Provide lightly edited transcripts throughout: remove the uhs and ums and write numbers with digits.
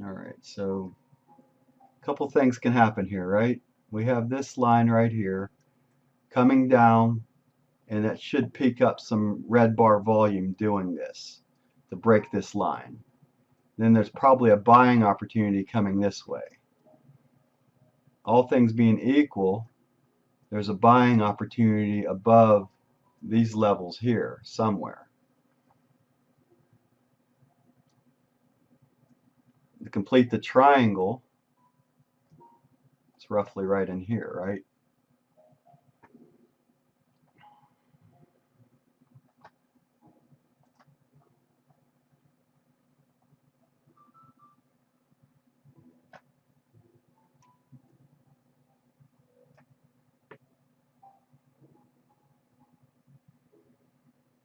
All right, so a couple things can happen here, right? We have this line right here coming down, and that should pick up some red bar volume doing this to break this line. Then there's probably a buying opportunity coming this way. All things being equal, there's a buying opportunity above these levels here somewhere. To complete the triangle, it's roughly right in here, right?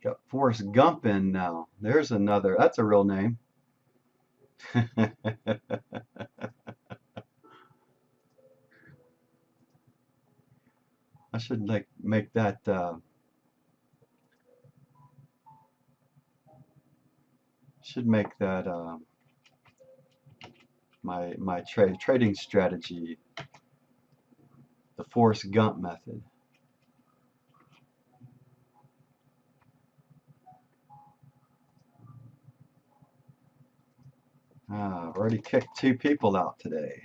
Got Forrest Gump in now. There's another, that's a real name. I should like make that my trading strategy, the Forrest Gump method. I've already kicked 2 people out today.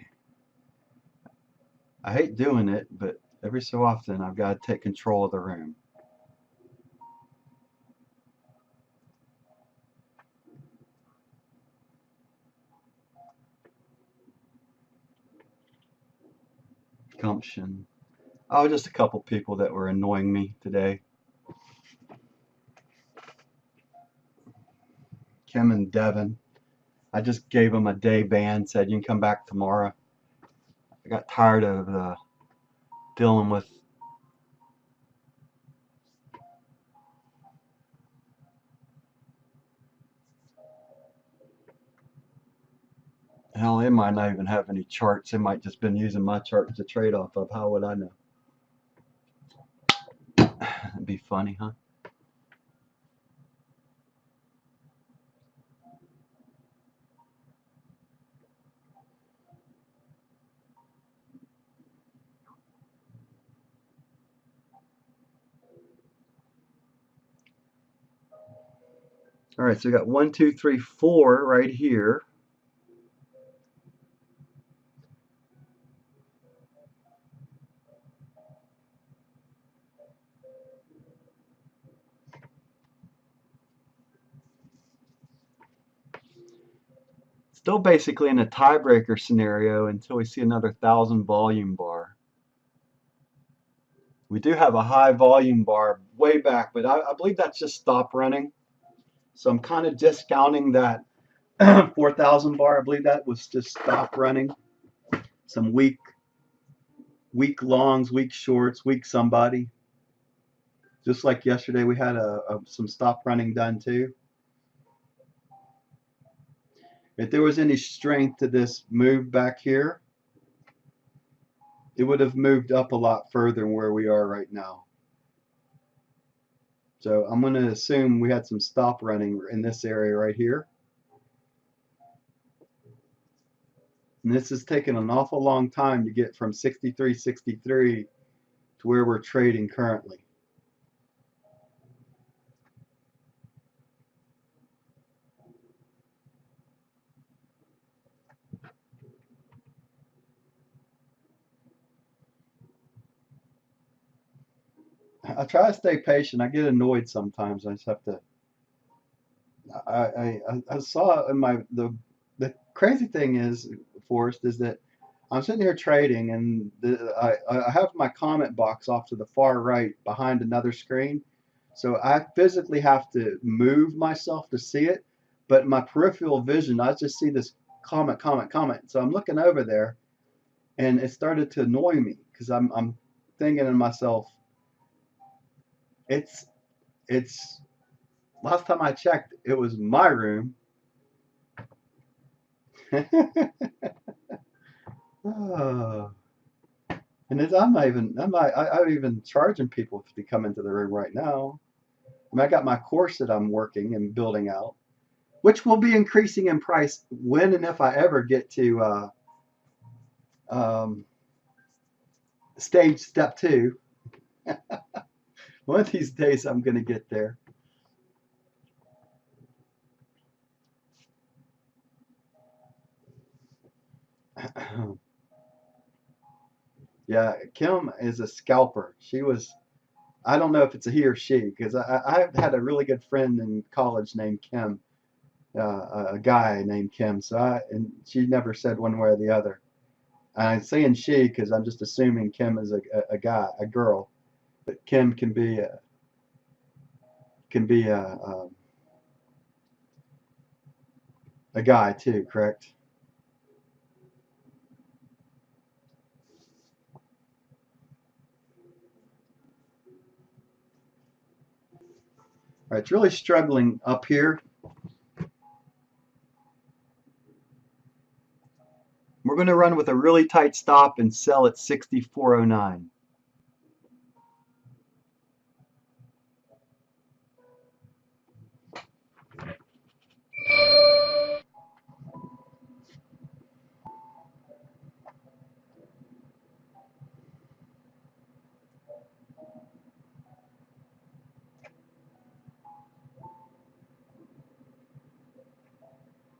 I hate doing it, but every so often I've got to take control of the room. Gumption. Oh, just a couple people that were annoying me today. Kim and Devin. I just gave them a day ban, said you can come back tomorrow. I got tired of dealing with. Hell, they might not even have any charts. They might just been using my charts to trade off of. How would I know? It'd be funny, huh? All right, so we got 1, 2, 3, 4 right here. Still basically in a tiebreaker scenario until we see another 1,000 volume bar. We do have a high volume bar way back, but I believe that's just stop running. So I'm kind of discounting that 4,000 bar. I believe that was just stop running. Some weak longs, weak shorts, weak somebody. Just like yesterday, we had some stop running done too. If there was any strength to this move back here, it would have moved up a lot further than where we are right now. So I'm going to assume we had some stop running in this area right here. And this has taken an awful long time to get from 63.63 to where we're trading currently. I try to stay patient. I get annoyed sometimes. I just have to. I saw in the crazy thing is, Forrest, is that I'm sitting here trading, and I have my comment box off to the far right behind another screen. So I physically have to move myself to see it, but my peripheral vision, I just see this comment, comment, comment. So I'm looking over there, and it started to annoy me because I'm thinking to myself, it's it's last time I checked, it was my room. Oh. And it's, I'm even charging people to come into the room right now. I mean, I got my course that I'm working and building out. which will be increasing in price when and if I ever get to um, stage step 2. One of these days I'm going to get there. Yeah, Kim is a scalper. She was, I don't know if it's a he or she, because I had a really good friend in college named Kim, a guy named Kim. And she never said one way or the other. And I'm saying she because I'm just assuming Kim is a guy, a girl. But Kim can be a guy too, correct? All right, it's really struggling up here. We're going to run with a really tight stop and sell at 64.09.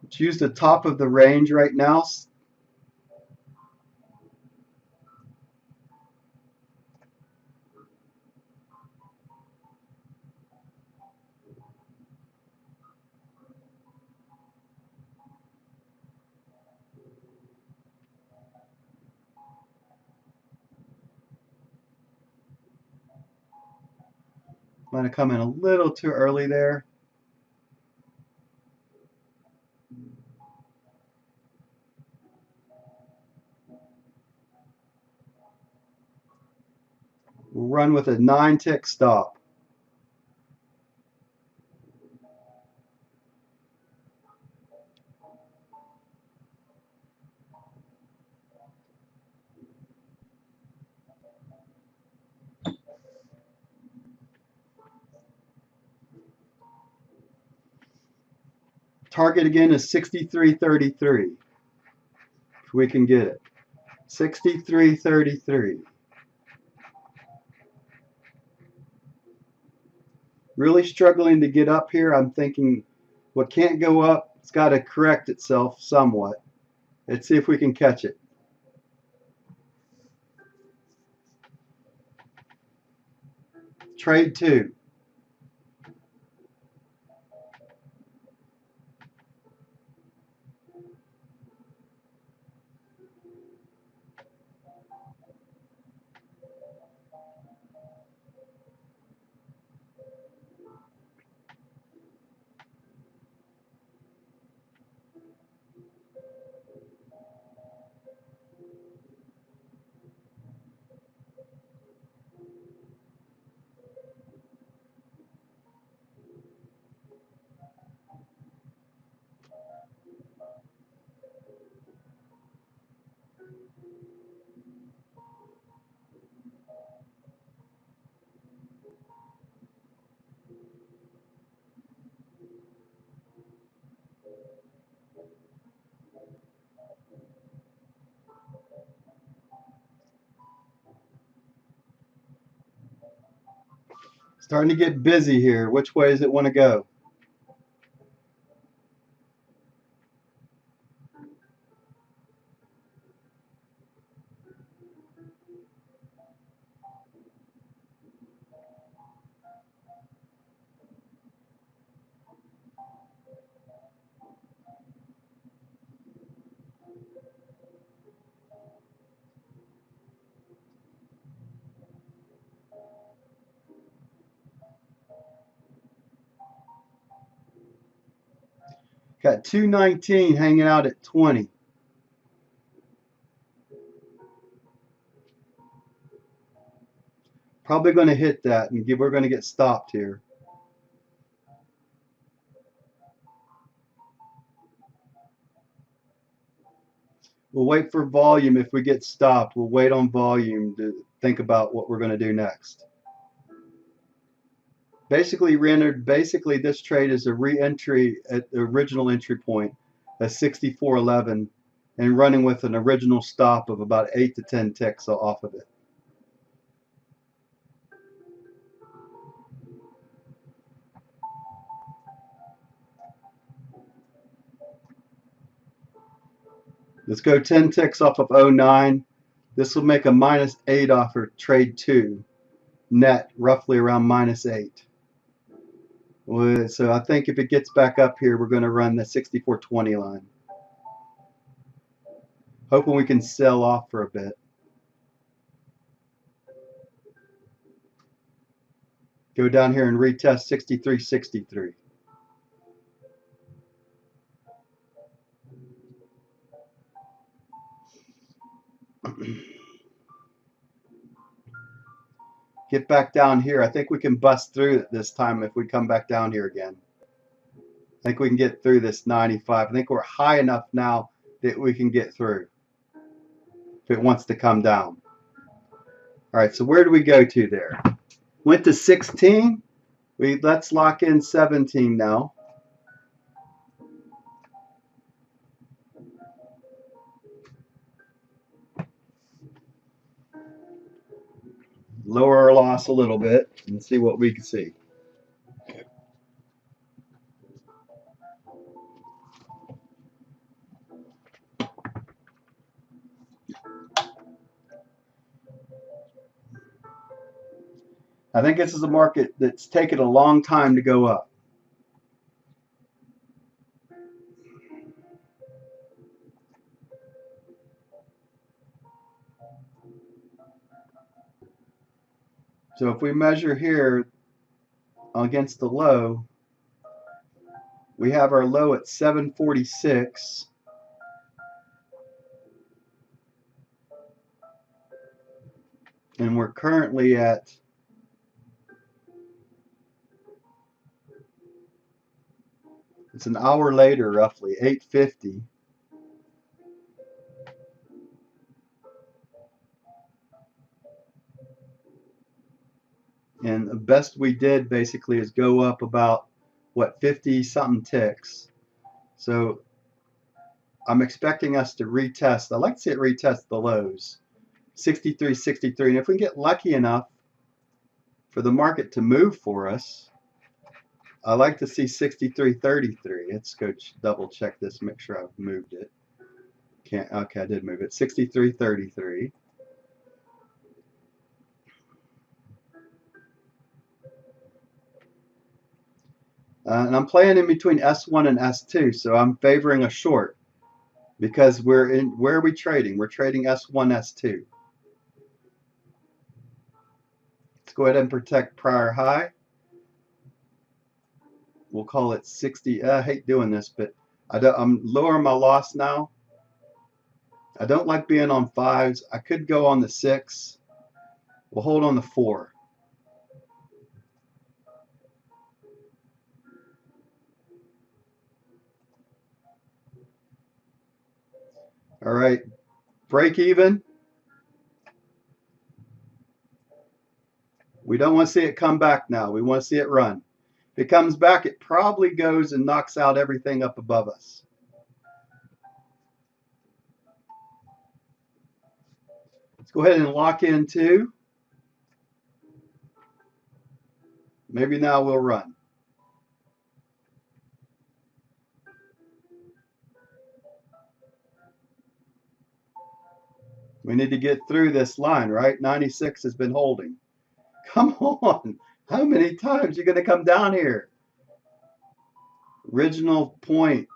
Let's use the top of the range right now. Might have come in a little too early there. We'll run with a 9-tick stop. Target again is 63.33. If we can get it. 63.33. Really struggling to get up here. I'm thinking what can't go up, it's got to correct itself somewhat. Let's see if we can catch it. Trade 2. Starting to get busy here. Which way does it want to go? Got 219 hanging out at 20. Probably going to hit that, and we're going to get stopped here. We'll wait for volume. If we get stopped, we'll wait on volume to think about what we're going to do next. Basically re-entered. Basically, this trade is a re-entry at the original entry point at 64.11, and running with an original stop of about 8 to 10 ticks off of it. Let's go 10 ticks off of 09. This will make a -8 off of trade 2, net roughly around -8. So I think if it gets back up here, we're going to run the 64.20 line. Hoping we can sell off for a bit. Go down here and retest 63.63. Get back down here. I think we can bust through it this time if we come back down here again. I think we can get through this 95. I think we're high enough now that we can get through if it wants to come down. All right, so where do we go to there? Went to 16. Let's lock in 17 now. Lower our loss a little bit and see what we can see. I think this is a market that's taken a long time to go up. So if we measure here against the low, we have our low at 746. And we're currently at it's an hour later, roughly 8:50. And the best we did basically is go up about, what, 50 something ticks. So I'm expecting us to retest. I like to see it retest the lows, 63.63. And if we get lucky enough for the market to move for us, I like to see 63.33. Let's go double check this, make sure I've moved it. Can't. Okay, I did move it. 63.33. And I'm playing in between S1 and S2, so I'm favoring a short because we're in. Where are we trading? We're trading S1, S2. Let's go ahead and protect prior high. We'll call it 60. I hate doing this, but I'm lowering my loss now. I don't like being on 5s. I could go on the 6. We'll hold on the 4. All right, break even. We don't want to see it come back now. We want to see it run. If it comes back, it probably goes and knocks out everything up above us. Let's go ahead and lock in 2. Maybe now we'll run. We need to get through this line, right? 96 has been holding. Come on. How many times are you going to come down here? Original point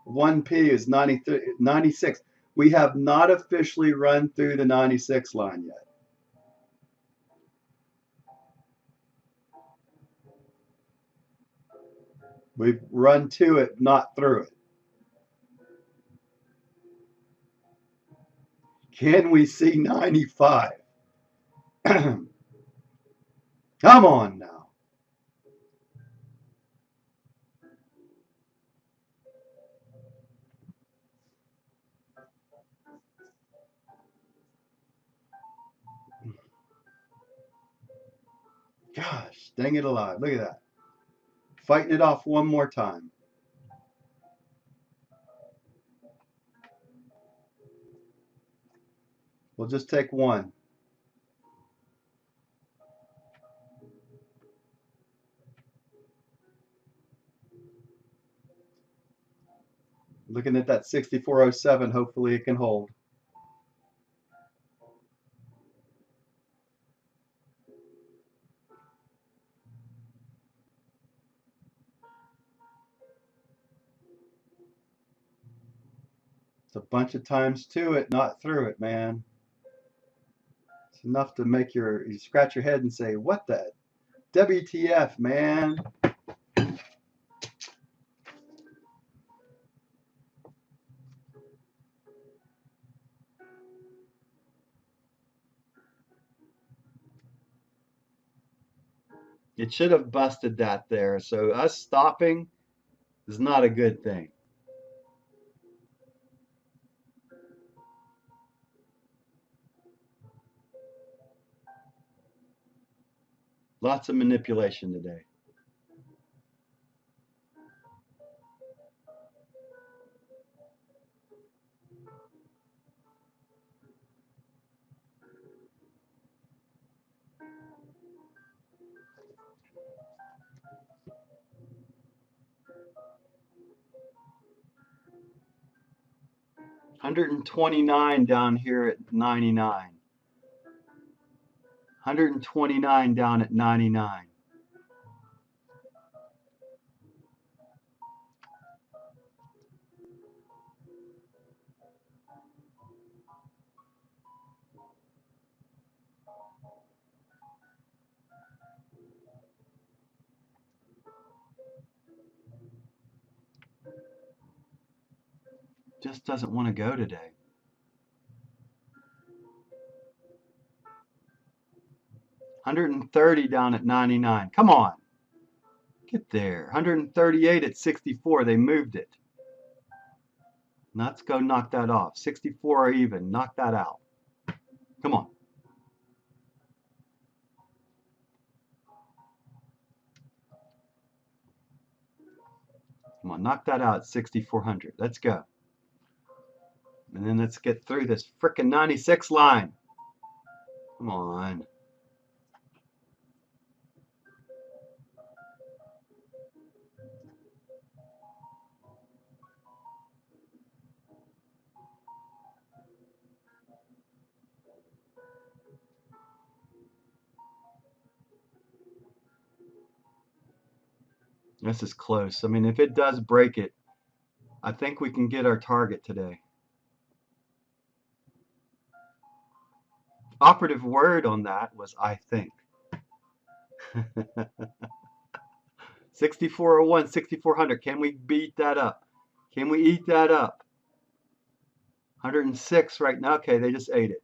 1P is 96. We have not officially run through the 96 line yet. We've run to it, not through it. Can we see 95? Come on now. Gosh, Dang it alive. Look at that. Fighting it off one more time. We'll just take one. Looking at that 6407, hopefully it can hold. It's a bunch of times to it, not through it, man. It's enough to make you scratch your head and say, what the WTF, man? It should have busted that there. So us stopping is not a good thing. Lots of manipulation today. $129 down here at 99. $129 down at 99. Just doesn't want to go today. $130 down at 99. Come on. Get there. 138 at 64. They moved it. Let's go knock that off. 64 or even. Knock that out. Come on. Come on. Knock that out at 6,400. Let's go. And then let's get through this frickin' 96 line. Come on. This is close. I mean, if it does break it, I think we can get our target today. Operative word on that was I think. 6401, 6400. Can we beat that up? Can we eat that up? 106 right now. Okay, they just ate it.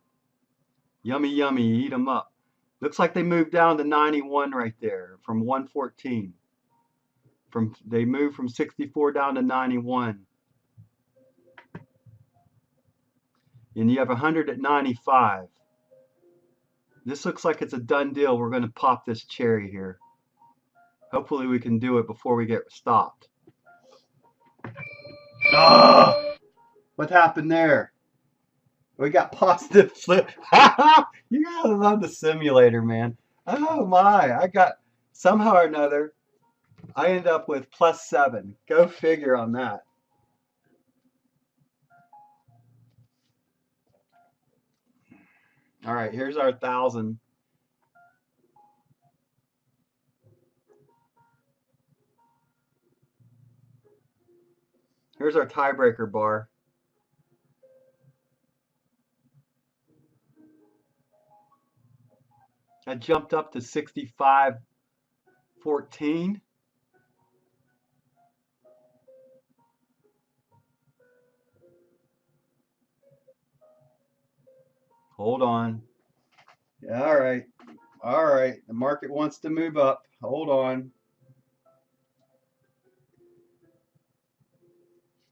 Yummy, yummy. Eat them up. Looks like they moved down to 91 right there from 114. They moved from 64 down to 91. And you have 100 at 95. This looks like it's a done deal. We're going to pop this cherry here. Hopefully we can do it before we get stopped. Oh, what happened there? We got positive flip. You gotta love the simulator, man. Oh my, I got somehow or another, I end up with +7. Go figure on that. All right, here's our 1,000. Here's our tiebreaker bar. I jumped up to 65.14. Hold on. Yeah, all right. All right. The market wants to move up. Hold on.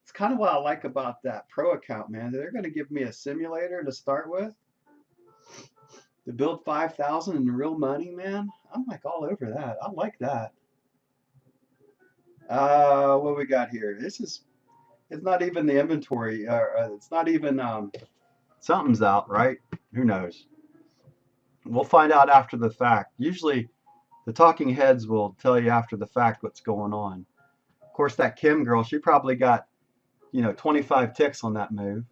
It's kind of what I like about that pro account, man. They're going to give me a simulator to start with. To build 5,000 in real money, man, I'm like all over that. I like that. What we got here? It's not even the inventory. It's not even, something's out, right? Who knows? We'll find out after the fact. Usually the talking heads will tell you after the fact what's going on. Of course, that Kim girl, she probably got, 25 ticks on that move.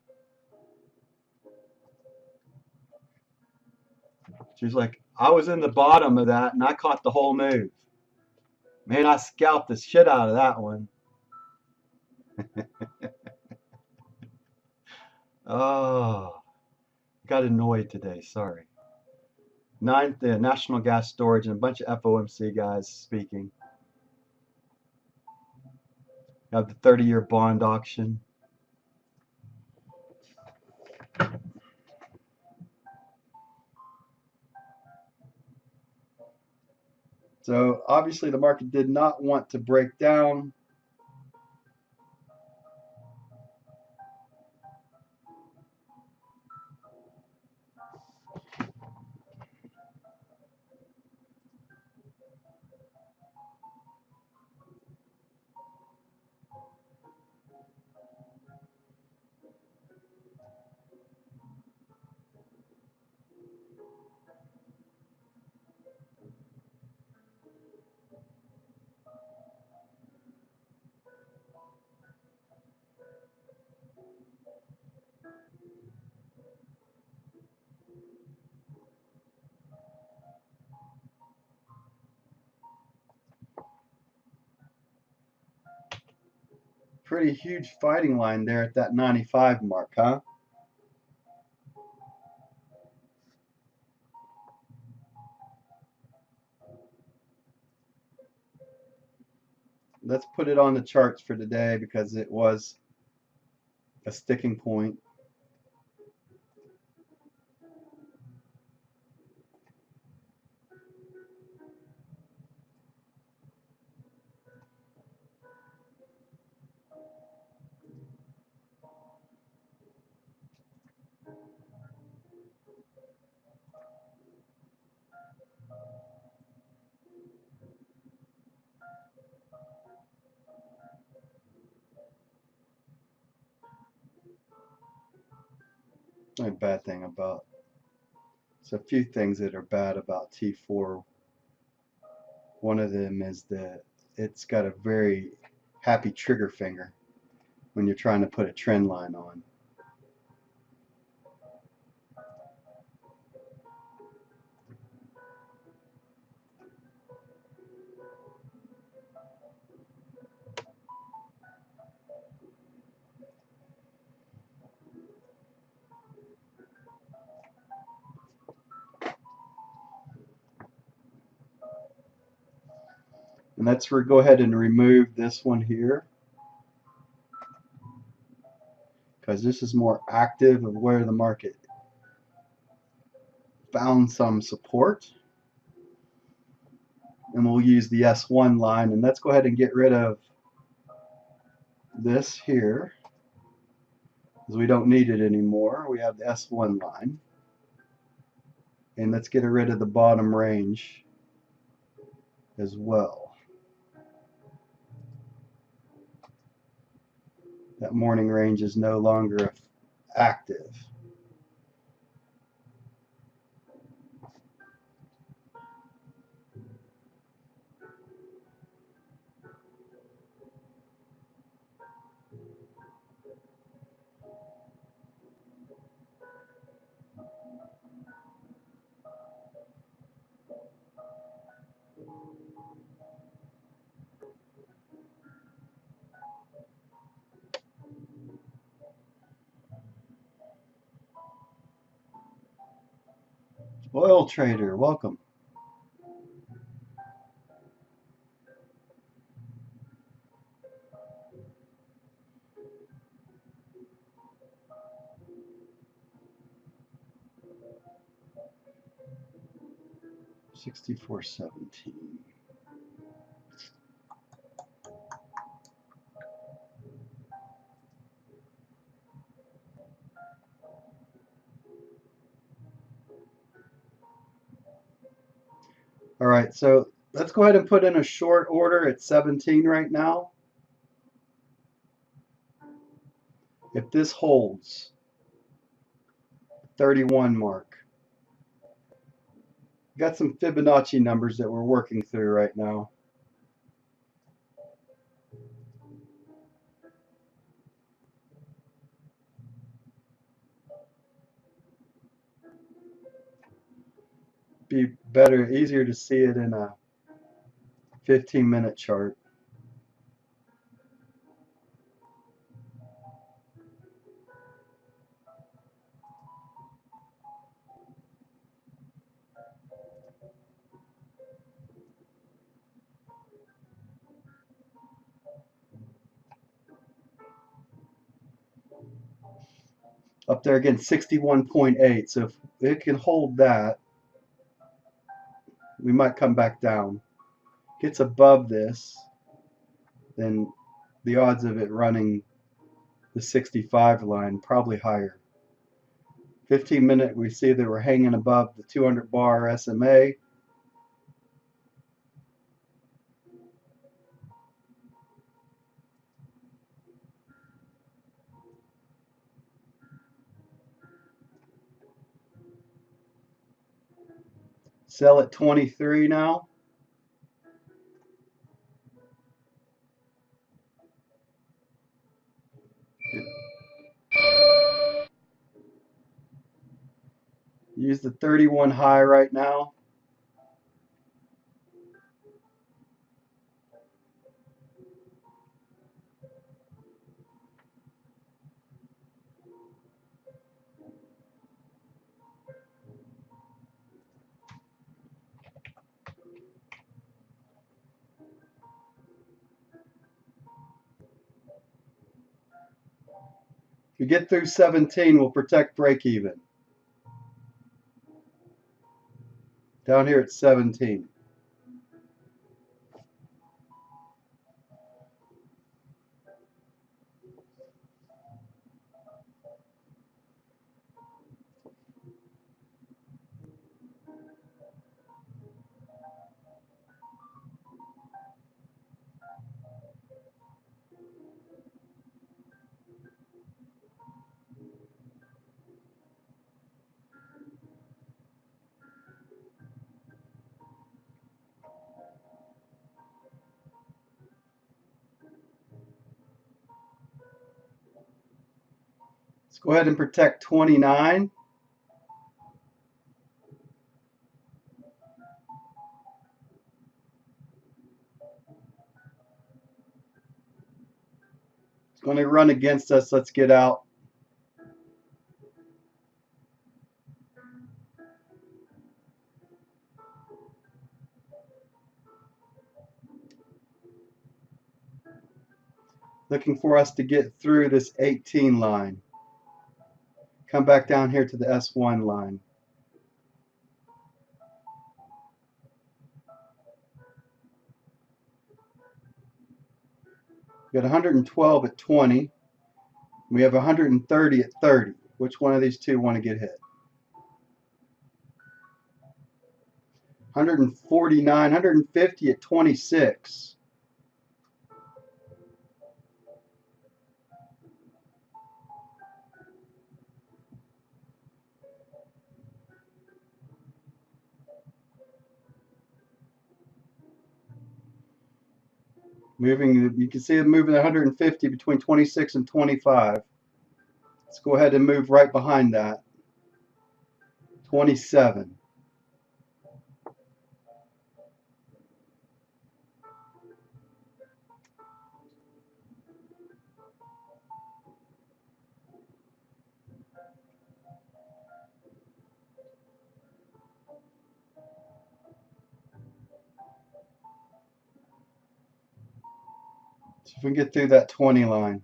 She's like, I was in the bottom of that and I caught the whole move. Man, I scalped the shit out of that one. Oh, got annoyed today. Sorry. Ninth, the National Gas Storage and a bunch of FOMC guys speaking. You have the 30-year bond auction. So obviously the market did not want to break down. Pretty huge fighting line there at that 95 mark, huh? Let's put it on the charts for today because it was a sticking point. Only bad thing about, it's a few things that are bad about T4. One of them is that it's got a very happy trigger finger when you're trying to put a trend line on. And let's go ahead and remove this one here because this is more active of where the market found some support. And we'll use the S1 line, and let's go ahead and get rid of this here because we don't need it anymore. We have the S1 line, and let's get rid of the bottom range as well. That morning range is no longer active. Oil trader, welcome. $64.17. All right, so let's go ahead and put in a short order at 17 right now. If this holds, 31 mark. Got some Fibonacci numbers that we're working through right now. Be better, easier to see it in a 15-minute chart. Up there again, 61.8. So if it can hold that, we might come back down. Gets above this, then the odds of it running the 65 line probably higher. 15-minute, we see that we're hanging above the 200 bar SMA. Sell at 23 now. Use the 31 high right now. If we get through 17, we'll protect break even. Down here at 17. Let's go ahead and protect 29. It's going to run against us. Let's get out. Looking for us to get through this 18 line. Come back down here to the S1 line. We got 112 at 20. We have 130 at 30. Which one of these two want to get hit? 149, 150 at 26. Moving, you can see it moving 150 between 26 and 25. Let's go ahead and move right behind that. 27. So if we can get through that 20 line.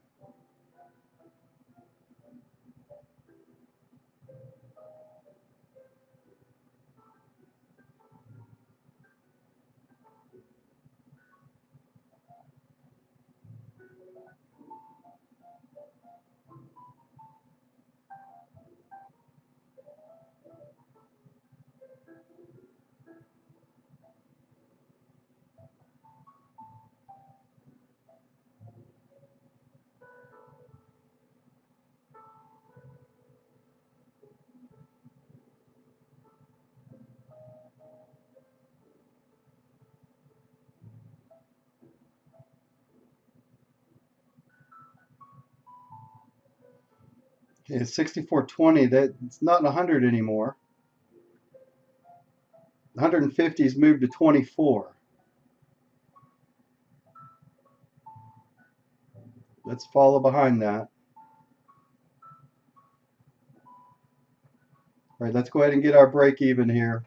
It's 64.20. It's not 100 anymore. 150's moved to 24. Let's follow behind that. All right, let's go ahead and get our break even here.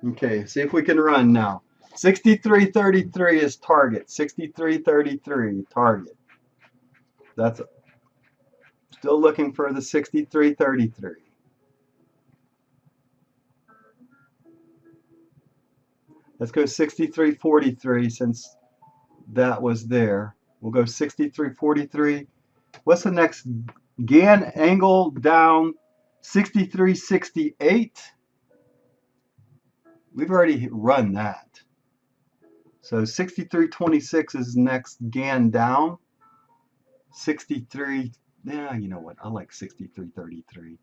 Okay, see if we can run now. 63.33 is target. 63.33 target. That's still looking for the 63.33. Let's go 63.43 since that was there. We'll go 63.43. What's the next Gann angle down? 63.68. We've already run that. So 63.26 is next Gann down. 63, yeah, you know what? I like 63.33.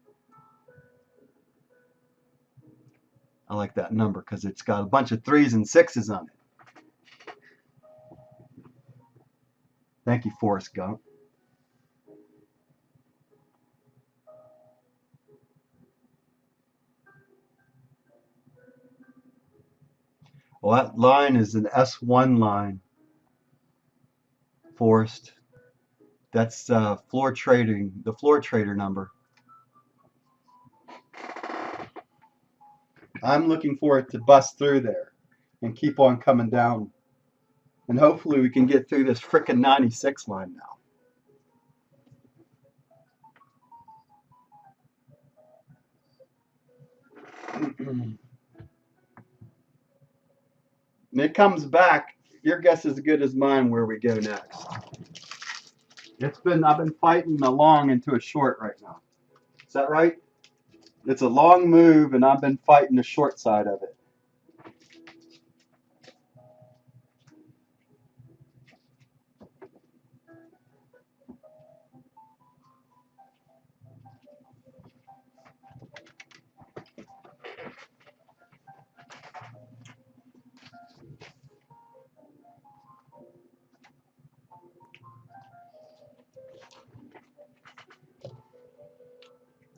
I like that number because it's got a bunch of 3s and 6s on it. Thank you, Forrest Gump. Well, that line is an S1 line, Forrest. That's floor trading, the floor trader number. I'm looking for it to bust through there and keep on coming down. And hopefully we can get through this frickin' 96 line now. And it comes back. Your guess is as good as mine where we go next. I've been fighting along into a short right now. Is that right? It's a long move and I've been fighting the short side of it.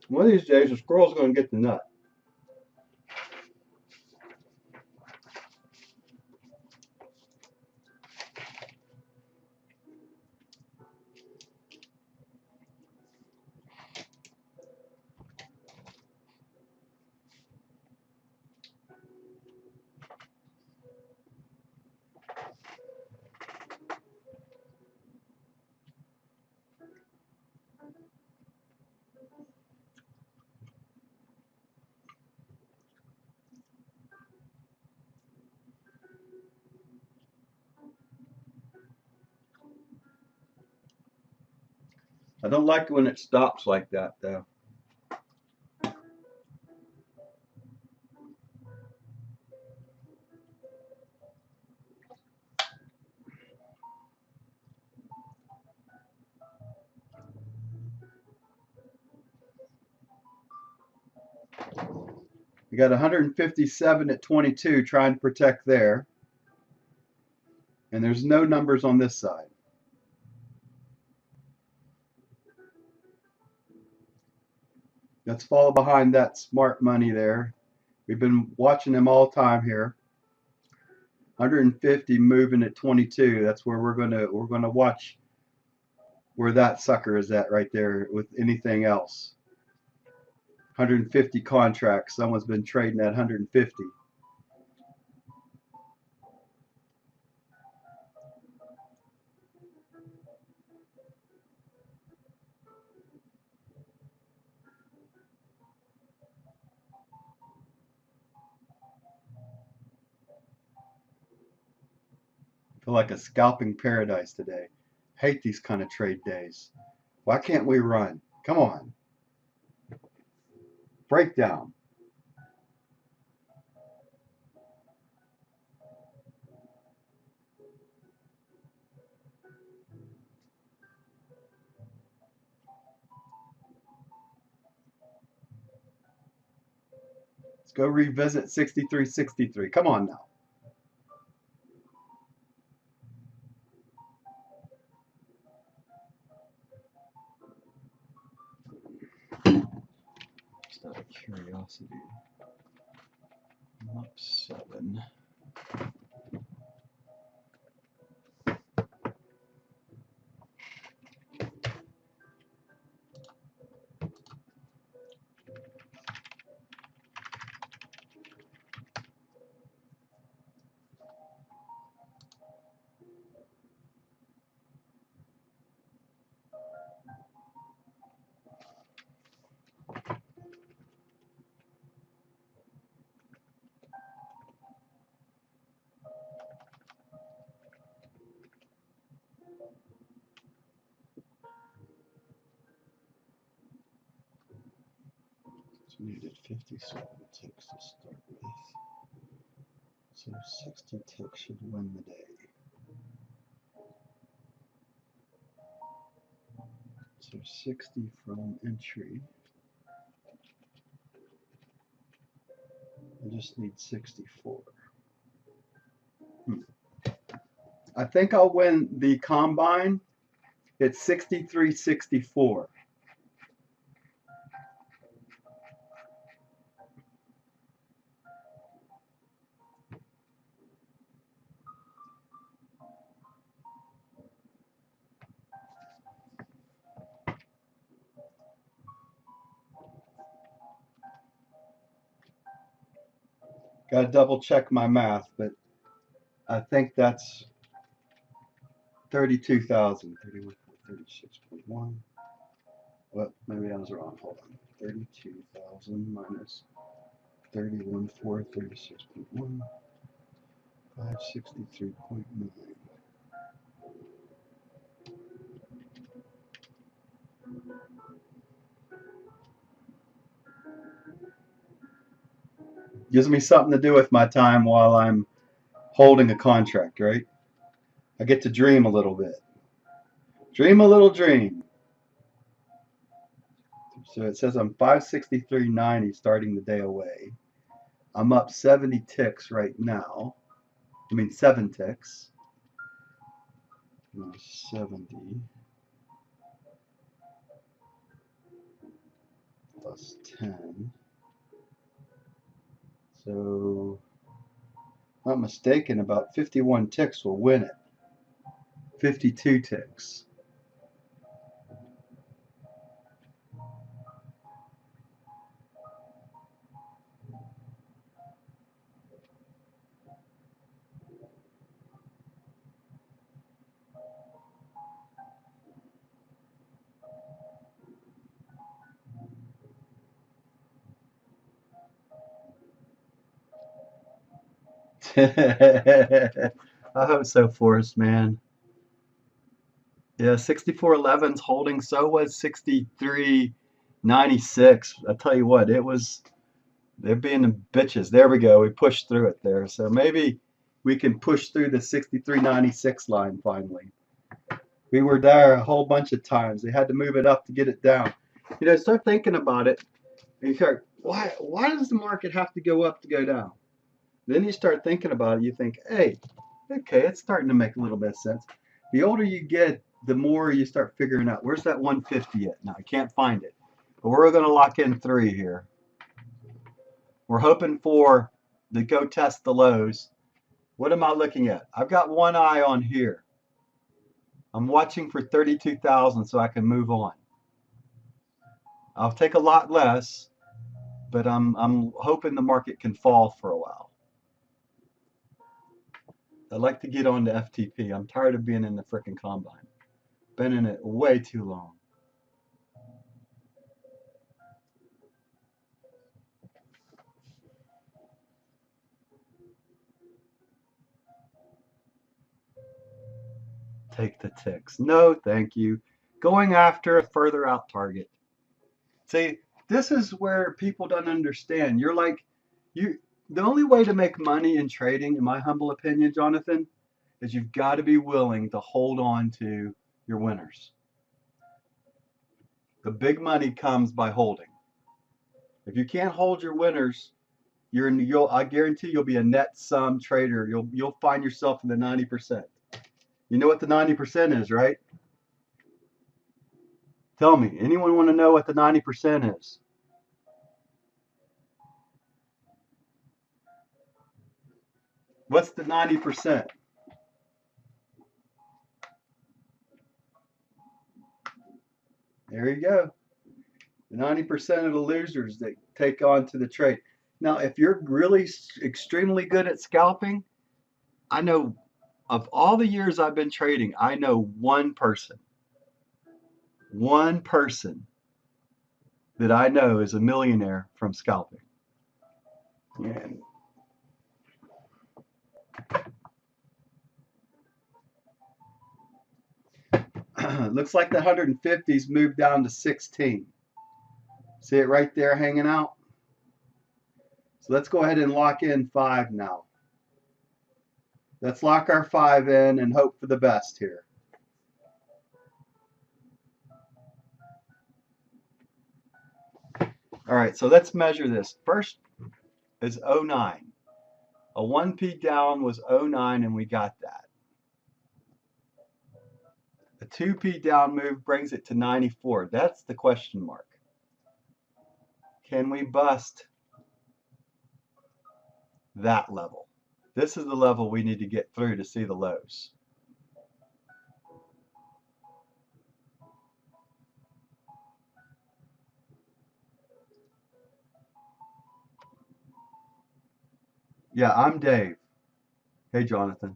One of these days, the squirrel's going to get the nut. I don't like it when it stops like that, though. We got 157 at 22 trying to protect there. And there's no numbers on this side. Let's follow behind that smart money there. We've been watching them all time here. 150 moving at 22. That's where we're gonna watch where that sucker is at right there with anything else. 150 contracts. Someone's been trading at 150. I feel like a scalping paradise today. Hate these kind of trade days. Why can't we run? Come on. Breakdown. Let's go revisit 63.63. Come on now. Out of curiosity, I'm up 7. So needed 57 ticks to start with. So 60 ticks should win the day. So 60 from entry. I just need 64. I think I'll win the combine. It's 63-64. Got to double check my math, but I think that's 32,000. 36.1. Well, maybe I was wrong. Hold on. 32,000 minus 31,4, 36.1, 563.9. Gives me something to do with my time while I'm holding a contract, right? I get to dream a little bit. Dream a little dream. So it says I'm 563.90 starting the day away. I'm up 70 ticks right now. I mean 7 ticks. 70 plus 10. So, if I'm not mistaken, about 51 ticks will win it. 52 ticks. I hope so, Forrest, man. Yeah, 6411's holding. So was 6396. I tell you what, they're being the bitches. There we go. We pushed through it there. So maybe we can push through the 6396 line finally. We were there a whole bunch of times. They had to move it up to get it down. Start thinking about it. And you start, why does the market have to go up to go down? Then you start thinking about it. You think, hey, okay, it's starting to make a little bit of sense. The older you get, the more you start figuring out, where's that 150 at? Now, I can't find it. But we're going to lock in 3 here. We're hoping for the go test the lows. What am I looking at? I've got one eye on here. I'm watching for 32,000 so I can move on. I'll take a lot less, but I'm hoping the market can fall for a while. I'd like to get on to FTP. I'm tired of being in the frickin' combine. Been in it way too long. Take the ticks. No, thank you. Going after a further out target. See, this is where people don't understand. You're like, the only way to make money in trading, in my humble opinion, Jonathan, is you've got to be willing to hold on to your winners. The big money comes by holding. If you can't hold your winners, I guarantee you'll be a net sum trader. You'll find yourself in the 90%. You know what the 90% is, right? Tell me, anyone want to know what the 90% is? What's the 90%? There you go. The 90% of the losers that take on to the trade. Now, if you're really extremely good at scalping, I know of all the years I've been trading, I know one person that I know is a millionaire from scalping. And looks like the 150s moved down to 16. See it right there hanging out? So let's go ahead and lock in 5 now. Let's lock our 5 in and hope for the best here. All right, so let's measure this. First is 09. A 1p down was 09 and we got that. A 2p down move brings it to 94. That's the question mark. Can we bust that level? This is the level we need to get through to see the lows. Yeah, I'm Dave. Hey, Jonathan.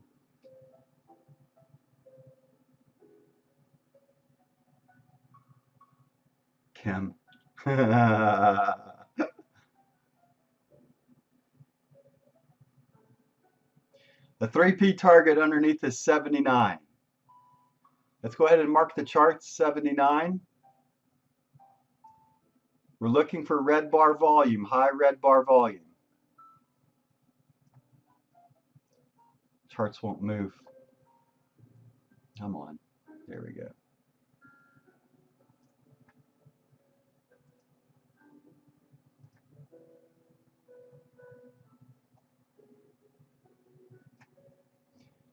Kim. The 3p target underneath is 79. Let's go ahead and mark the chart 79. We're looking for red bar volume, high red bar volume. Charts won't move. Come on. There we go.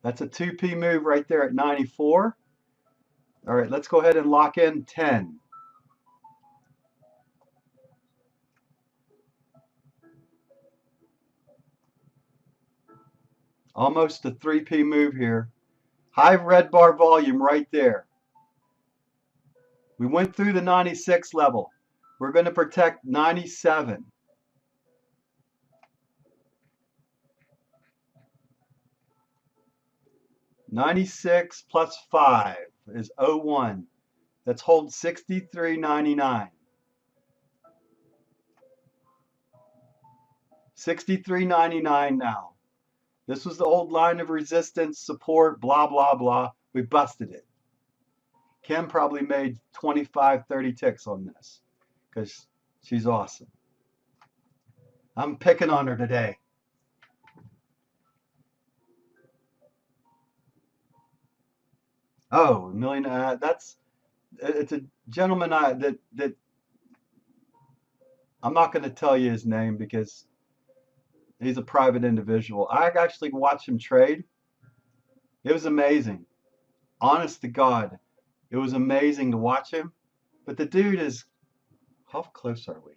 That's a 2p move right there at 94. All right, let's go ahead and lock in 10. Almost a 3p move here. High red bar volume right there. We went through the 96 level. We're going to protect 97. '96 plus 5 is 01. Let's hold 63.99. 63.99 now. This was the old line of resistance, support, blah, blah, blah. We busted it. Kim probably made 25, 30 ticks on this because she's awesome. I'm picking on her today. Oh, million. It's a gentleman that I'm not going to tell you his name because he's a private individual. I actually watched him trade. It was amazing. Honest to God, it was amazing to watch him. But the dude is, how close are we?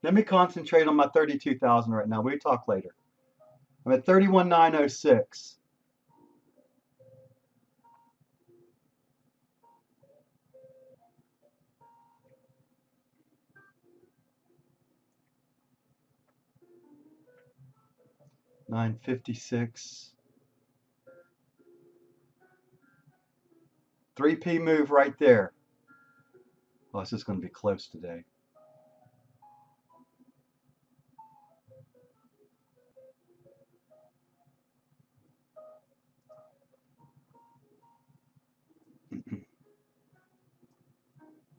Let me concentrate on my 32,000 right now. We talk later. I'm at 31,906. $9.56. 3p move right there. Oh, this is going to be close today.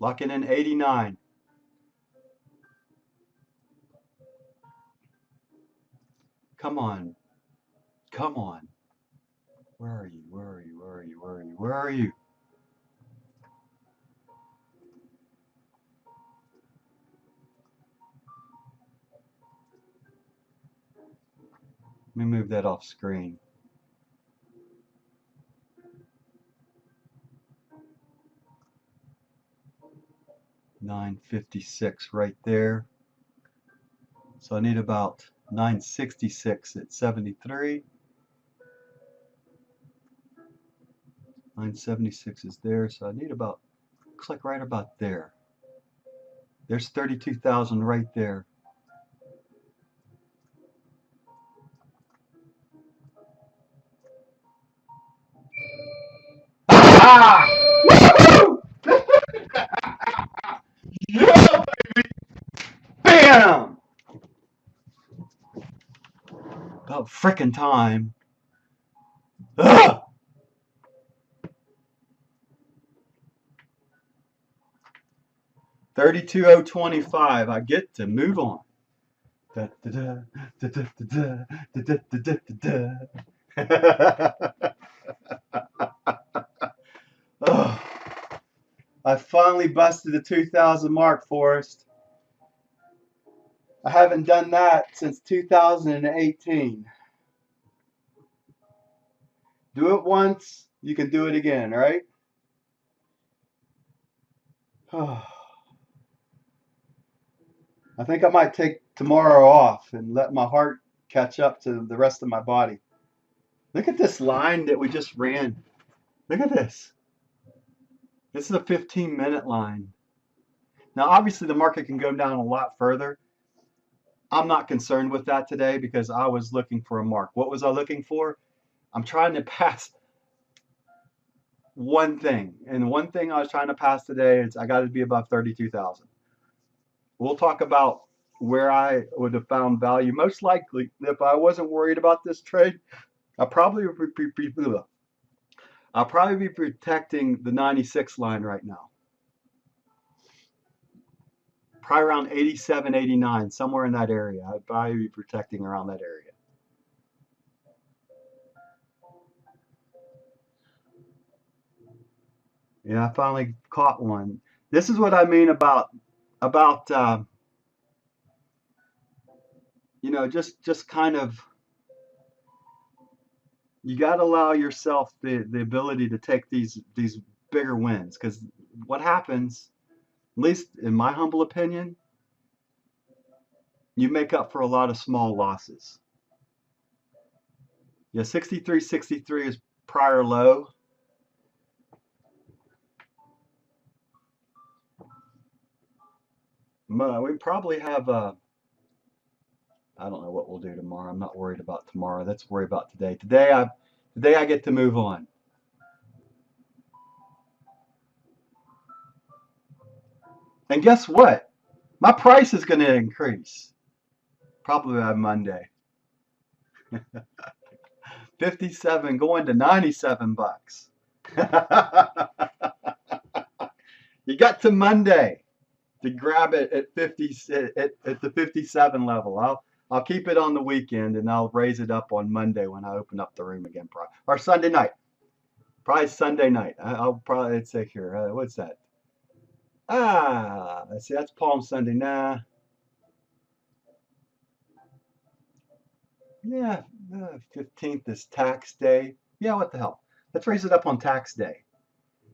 Locking in 89. Come on. Come on. Where are you? Where are you? Where are you? Where are you? Where are you? Let me move that off screen. $9.56 right there. So I need about 966 at 73. Line 76 is there, so I need about, looks like right about there. There's 32,000 right there. Ah! Woo! Yeah, baby! Bam! About frickin' time. Ugh! 32,025. I get to move on. Da, da, da, da, da, da, da, da, da, da, da. Oh, I finally busted the 2,000 mark, Forrest. I haven't done that since 2018. Do it once, you can do it again, right? Oh, I think I might take tomorrow off and let my heart catch up to the rest of my body. Look at this line that we just ran. Look at this. This is a 15-minute line. Now, obviously, the market can go down a lot further. I'm not concerned with that today because I was looking for a mark. What was I looking for? I'm trying to pass one thing. And one thing I was trying to pass today is I got to be above 32,000. We'll talk about where I would have found value. Most likely, if I wasn't worried about this trade, I'll probably be protecting the 96 line right now. Probably around 87, 89, somewhere in that area. I'd probably be protecting around that area. Yeah, I finally caught one. This is what I mean about just kind of, you got to allow yourself the ability to take these bigger wins, because what happens, at least in my humble opinion, you make up for a lot of small losses. Yeah, 63.63 is prior low. We probably have I don't know what we'll do tomorrow. I'm not worried about tomorrow. Let's worry about today. Today I get to move on. And guess what? My price is going to increase probably on Monday. 57 going to 97 bucks. You got to Monday to grab it at 50 at the 57 level. I'll keep it on the weekend and I'll raise it up on Monday when I open up the room again, or Sunday night. Probably Sunday night. I'll probably say here. What's that? Let's see. That's Palm Sunday. Nah. Yeah. 15th is tax day. Yeah. What the hell? Let's raise it up on tax day.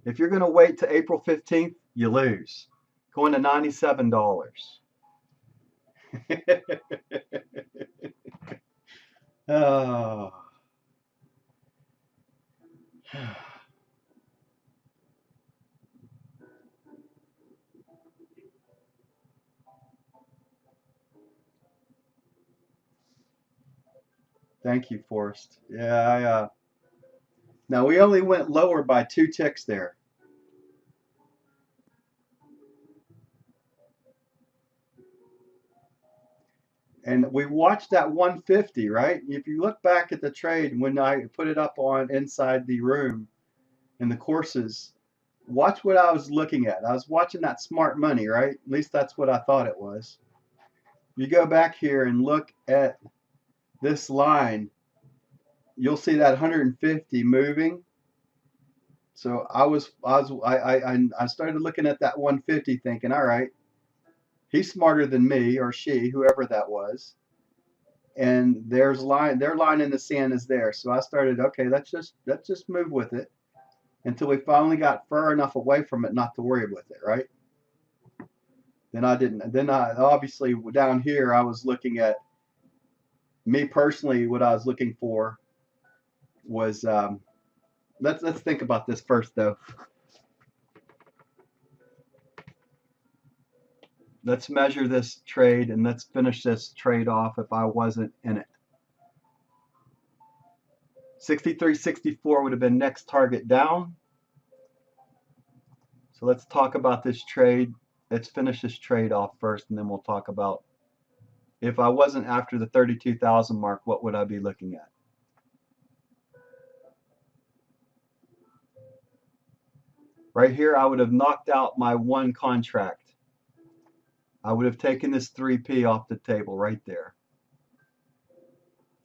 If you're going to wait to April 15th, you lose. Going to $97. Oh. Thank you, Forrest. Yeah, now we only went lower by 2 ticks there. And we watched that 150, right? If you look back at the trade when I put it up on inside the room in the courses, watch what I was looking at. I was watching that smart money, right? At least that's what I thought it was. You go back here and look at this line, you'll see that 150 moving. So I started looking at that 150 thinking, all right, he's smarter than me or she, whoever that was. And their line in the sand is there. So I started, okay, let's just move with it until we finally got far enough away from it not to worry with it, right? Then I didn't. Then I obviously down here I was looking at, me personally, what I was looking for was let's think about this first though. Let's measure this trade and let's finish this trade off if I wasn't in it. 63.64 would have been next target down. So let's talk about this trade. Let's finish this trade off first and then we'll talk about if I wasn't after the 32,000 mark, what would I be looking at? Right here, I would have knocked out my one contract. I would have taken this 3P off the table right there.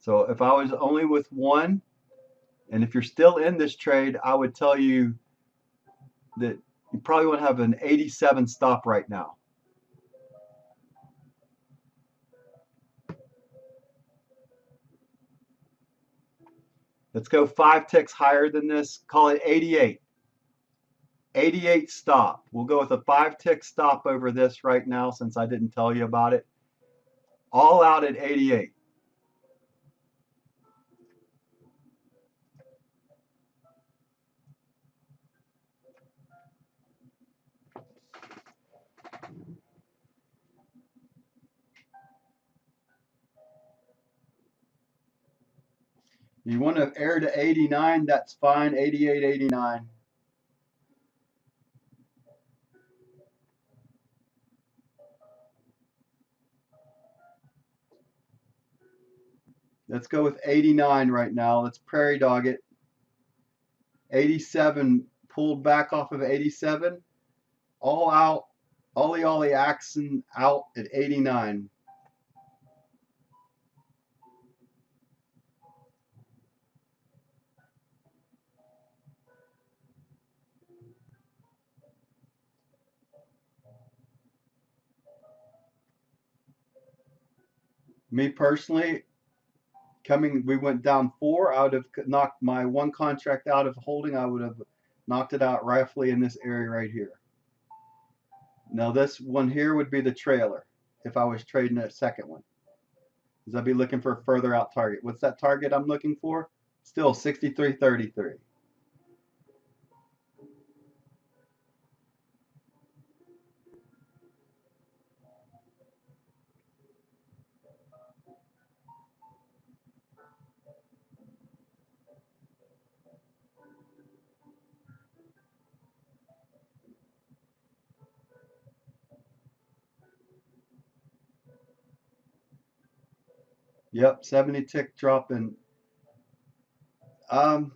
So if I was only with one, and if you're still in this trade, I would tell you that you probably would have an 87 stop right now. Let's go 5 ticks higher than this. Call it 88. 88 stop. We'll go with a 5 tick stop over this right now since I didn't tell you about it. All out at 88. You want to air to 89, that's fine. 88, 89. Let's go with 89 right now. Let's prairie dog it. 87 pulled back off of 87. All out. Ollie action out at 89. Me personally, we went down 4. I would have knocked my one contract out of holding. I would have knocked it out roughly in this area right here. Now this one here would be the trailer if I was trading a second one. Because I'd be looking for a further out target. What's that target I'm looking for? Still 63.33. Yep, 70 tick drop and um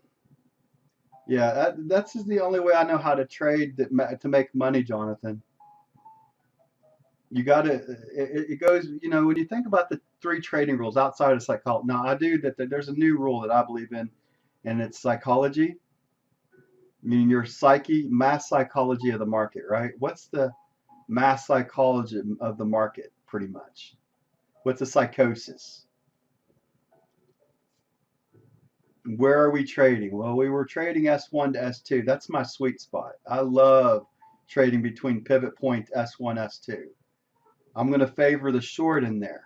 yeah, that's just the only way I know how to trade to make money, Jonathan. You got to it goes, when you think about the 3 trading rules outside of psychology. Now, I do that there's a new rule that I believe in and it's psychology, meaning your psyche, mass psychology of the market, right? What's the mass psychology of the market pretty much? What's the psychosis? Where are we trading? Well, we were trading S1 to S2. That's my sweet spot. I love trading between pivot point S1, S2. I'm going to favor the short in there.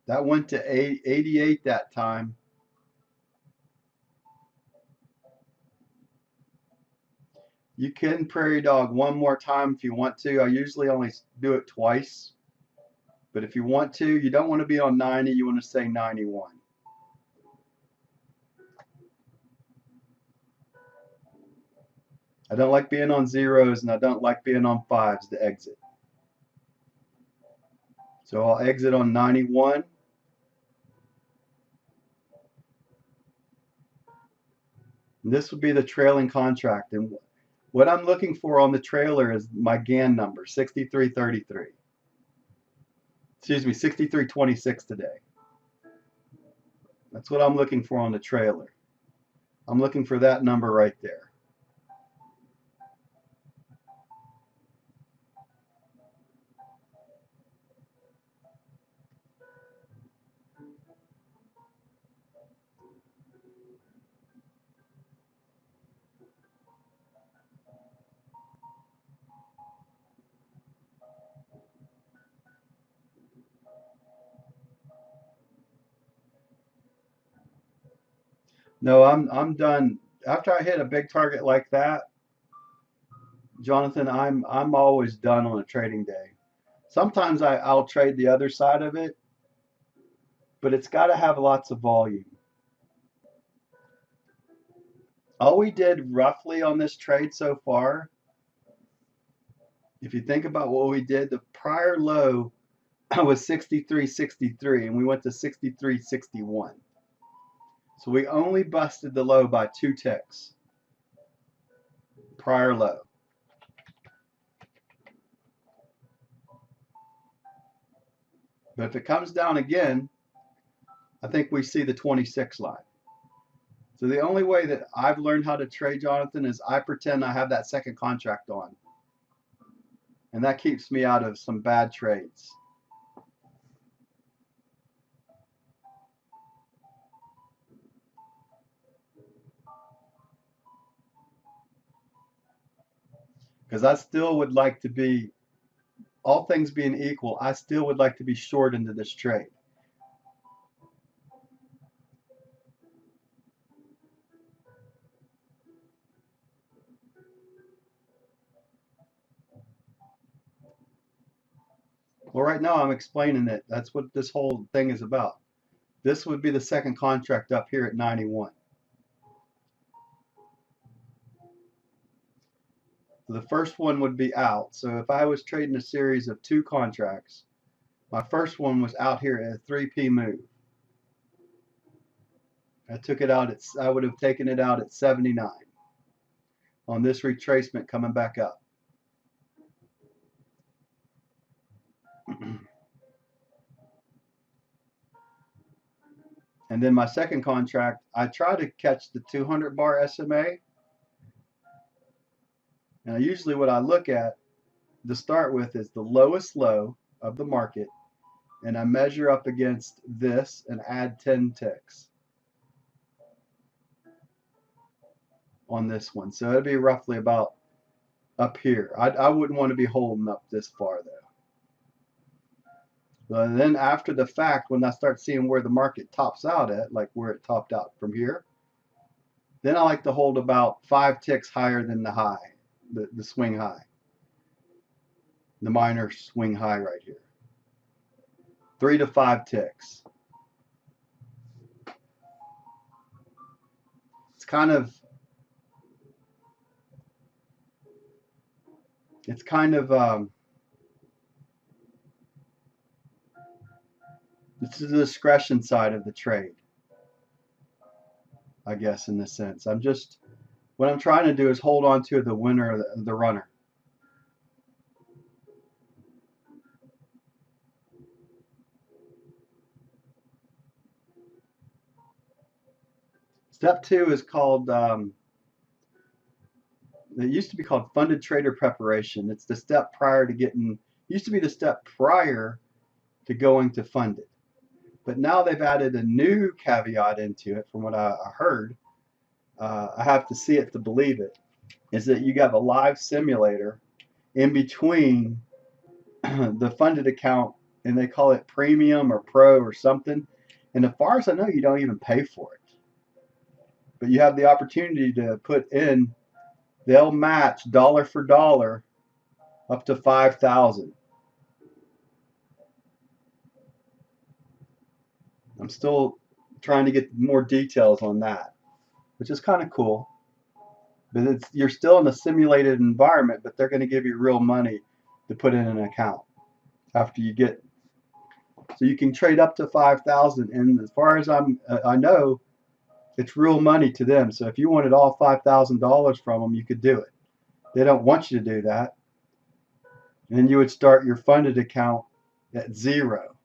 That went to 88 that time. You can prairie dog one more time if you want to. I usually only do it twice. But if you want to, you don't want to be on 90, you want to say 91. I don't like being on zeros and I don't like being on fives to exit. So I'll exit on 91. And this would be the trailing contract. And what I'm looking for on the trailer is my GAN number, 6333. Excuse me, 6326 today. That's what I'm looking for on the trailer. I'm looking for that number right there. No, I'm done. After I hit a big target like that, Jonathan, I'm always done on a trading day. Sometimes I'll trade the other side of it, but it's got to have lots of volume. All we did roughly on this trade so far, if you think about what we did, the prior low was 63.63 and we went to 63.61. So we only busted the low by 2 ticks, prior low. But if it comes down again, I think we see the 26 line. So the only way that I've learned how to trade, Jonathan, is I pretend I have that second contract on. And that keeps me out of some bad trades. Because I still would like to be, all things being equal, I still would like to be short into this trade. Well, right now I'm explaining it. That's what this whole thing is about. This would be the second contract up here at 91. So the first one would be out. So if I was trading a series of 2 contracts, my first one was out here at a 3p move. I took it out at, I would have taken it out at 79 on this retracement coming back up. And then my second contract, I try to catch the 200 bar SMA. And usually what I look at to start with is the lowest low of the market. And I measure up against this and add 10 ticks on this one. So it'd be roughly about up here. I wouldn't want to be holding up this far though. But then after the fact, when I start seeing where the market tops out at, like where it topped out from here, then I like to hold about 5 ticks higher than the high, the swing high, the minor swing high right here. 3 to 5 ticks. It's kind of it's the discretion side of the trade, I guess, in this sense. What I'm trying to do is hold on to the winner of the runner. Step 2 is called, it used to be called funded trader preparation. It's the step prior to used to be the step prior to going to funded. But now they've added a new caveat into it, from what I heard. I have to see it to believe it. Is that you have a live simulator in between the funded account, and they call it premium or pro or something. And as far as I know, you don't even pay for it. But you have the opportunity to put in, they'll match dollar for dollar up to 5,000. I'm still trying to get more details on that, which is kind of cool. But you're still in a simulated environment, but they're going to give you real money to put in an account after you get. So you can trade up to 5,000, and as far as I know, it's real money to them. So if you wanted all $5,000 from them, you could do it. They don't want you to do that. And then you would start your funded account at 0,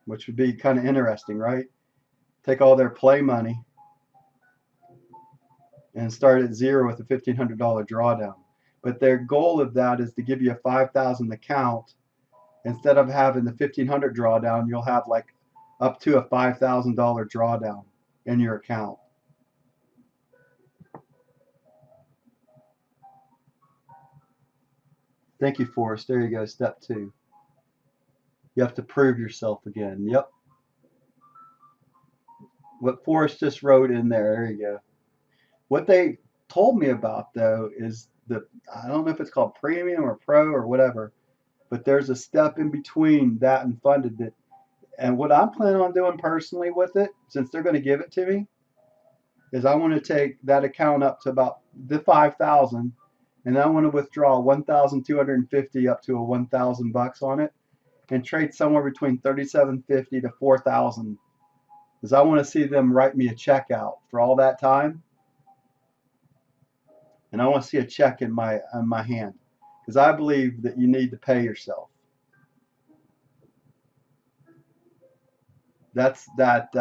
which would be kind of interesting, right? Take all their play money and start at 0 with a $1,500 drawdown. But their goal of that is to give you a 5,000 account. Instead of having the 1,500 drawdown, you'll have like up to a $5,000 drawdown in your account. Thank you, Forrest. There you go. Step 2. You have to prove yourself again. Yep. what Forrest just wrote in there. There you go. What they told me about though is I don't know if it's called premium or pro or whatever, but there's a step in between that and funded that. And what I'm planning on doing personally with it, since they're going to give it to me, is I want to take that account up to about the 5,000, and I want to withdraw 1,250 up to a 1,000 bucks on it, and trade somewhere between 3,750 to 4,000, because I want to see them write me a check out for all that time, and I want to see a check in my hand, because I believe that you need to pay yourself. That's that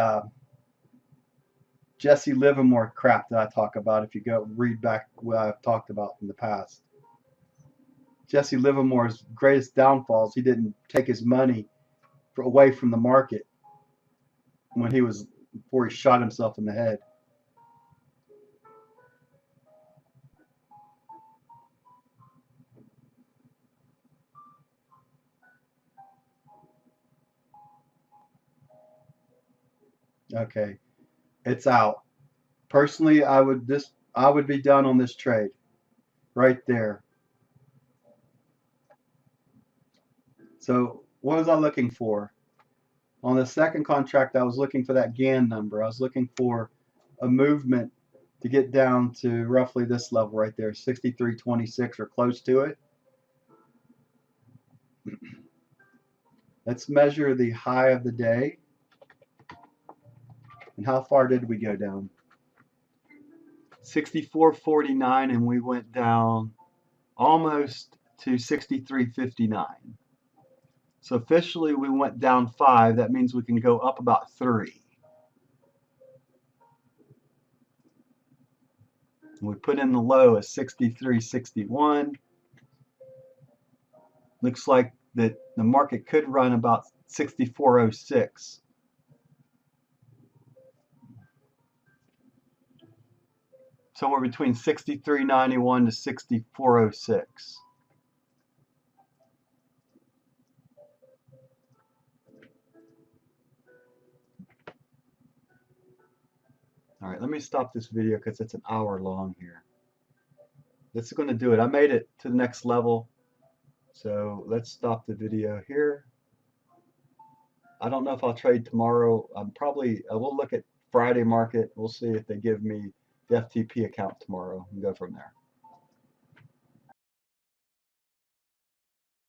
Jesse Livermore crap that I talk about. If you go read back what I've talked about in the past, Jesse Livermore's greatest downfalls, he didn't take his money away from the market when before he shot himself in the head. Okay, it's out. Personally, I would be done on this trade right there. So what was I looking for? On the second contract, I was looking for that GAN number. I was looking for a movement to get down to roughly this level right there, 63.26 or close to it. Let's measure the high of the day. And how far did we go down? 64.49, and we went down almost to 63.59. So officially we went down 5. That means we can go up about 3. And we put in the low as 63.61. Looks like that the market could run about 64.06. Somewhere between 63.91 to 64.06. All right, let me stop this video because it's an hour long here. This is going to do it. I made it to the next level. So let's stop the video here. I don't know if I'll trade tomorrow. I will look at Friday market. We'll see if they give me the FTP account tomorrow and go from there.